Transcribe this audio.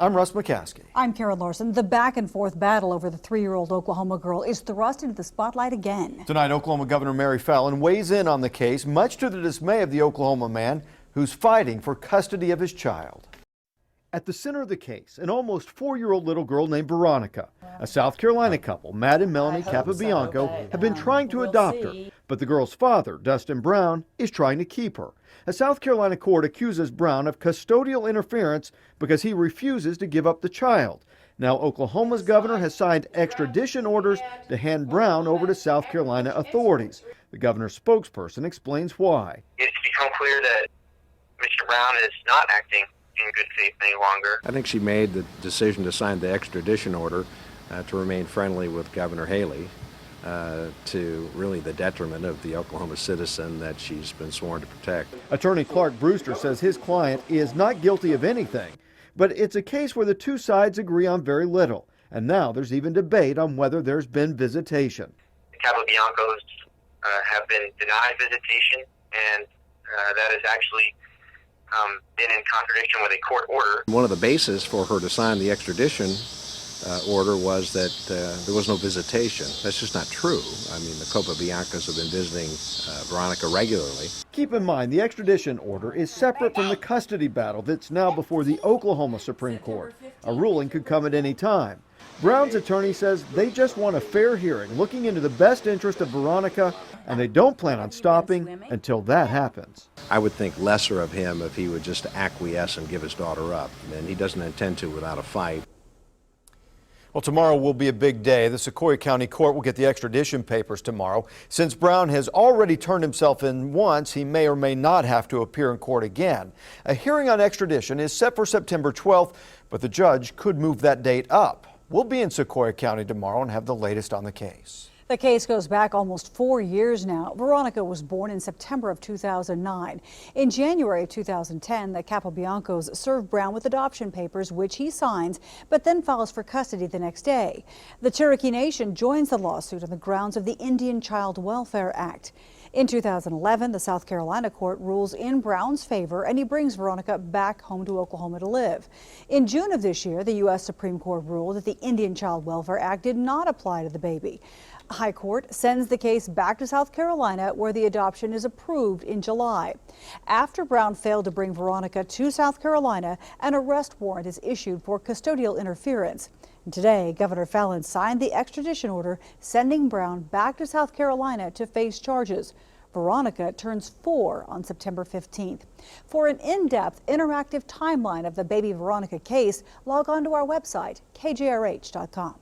I'm Russ McCaskey. I'm Karen Larson. The back-and-forth battle over the 3-year-old Oklahoma girl is thrust into the spotlight again. Tonight, Oklahoma Governor Mary Fallin weighs in on the case, much to the dismay of the Oklahoma man who's fighting for custody of his child. At the center of the case, an almost 4-year-old little girl named Veronica. A South Carolina couple, Matt and Melanie Capobianco, have been trying to adopt her, but the girl's father, Dustin Brown, is trying to keep her. A South Carolina court accuses Brown of custodial interference because he refuses to give up the child. Now, Oklahoma's governor has signed extradition orders to hand Brown over to South Carolina authorities. The governor's spokesperson explains why. It's become clear that Mr. Brown is not acting in good faith any longer. I think she made the decision to sign the extradition order to remain friendly with Governor Haley, to really the detriment of the Oklahoma citizen that she's been sworn to protect. Attorney Clark Brewster says his client is not guilty of anything, but it's a case where the two sides agree on very little. And now there's even debate on whether there's been visitation. The Capobiancos have been denied visitation, and that has actually been in contradiction with a court order. One of the bases for her to sign the extradition order was that there was no visitation. That's just not true. I mean, the Capobiancos have been visiting Veronica regularly. Keep in mind, the extradition order is separate from the custody battle that's now before the Oklahoma Supreme Court. A ruling could come at any time. Brown's attorney says they just want a fair hearing, looking into the best interest of Veronica, and they don't plan on stopping until that happens. I would think lesser of him if he would just acquiesce and give his daughter up, and he doesn't intend to without a fight. Well, tomorrow will be a big day. The Sequoyah County Court will get the extradition papers tomorrow. Since Brown has already turned himself in once, he may or may not have to appear in court again. A hearing on extradition is set for September 12th, but the judge could move that date up. We'll be in Sequoyah County tomorrow and have the latest on the case. The case goes back almost 4 years now. Veronica was born in September of 2009. In January of 2010, the Capobiancos served Brown with adoption papers, which he signs, but then files for custody the next day. The Cherokee Nation joins the lawsuit on the grounds of the Indian Child Welfare Act. In 2011, the South Carolina court rules in Brown's favor, and he brings Veronica back home to Oklahoma to live. In June of this year, the U.S. Supreme Court ruled that the Indian Child Welfare Act did not apply to the baby. High Court sends the case back to South Carolina, where the adoption is approved in July. After Brown failed to bring Veronica to South Carolina, an arrest warrant is issued for custodial interference. And today, Governor Fallin signed the extradition order, sending Brown back to South Carolina to face charges. Veronica turns 4 on September 15th. For an in-depth, interactive timeline of the baby Veronica case, log on to our website, kjrh.com.